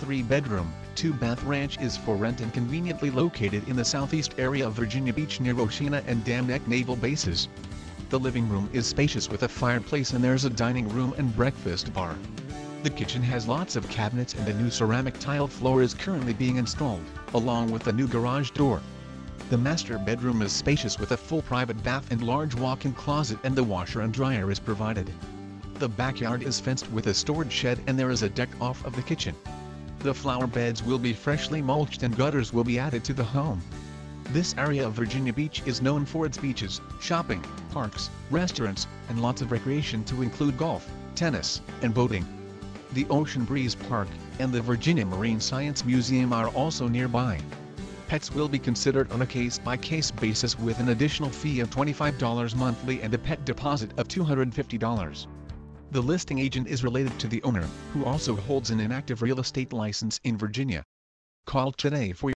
3-bedroom, 2-bath ranch is for rent and conveniently located in the southeast area of Virginia Beach near Oceana and Dam Neck naval bases. The living room is spacious with a fireplace and there's a dining room and breakfast bar. The kitchen has lots of cabinets and a new ceramic tiled floor is currently being installed, along with a new garage door. The master bedroom is spacious with a full private bath and large walk-in closet, and the washer and dryer is provided. The backyard is fenced with a storage shed and there is a deck off of the kitchen. The flower beds will be freshly mulched and gutters will be added to the home. This area of Virginia Beach is known for its beaches, shopping, parks, restaurants, and lots of recreation to include golf, tennis, and boating. The Ocean Breeze Park and the Virginia Marine Science Museum are also nearby. Pets will be considered on a case-by-case basis with an additional fee of $25 monthly and a pet deposit of $250. The listing agent is related to the owner, who also holds an inactive real estate license in Virginia. Call today for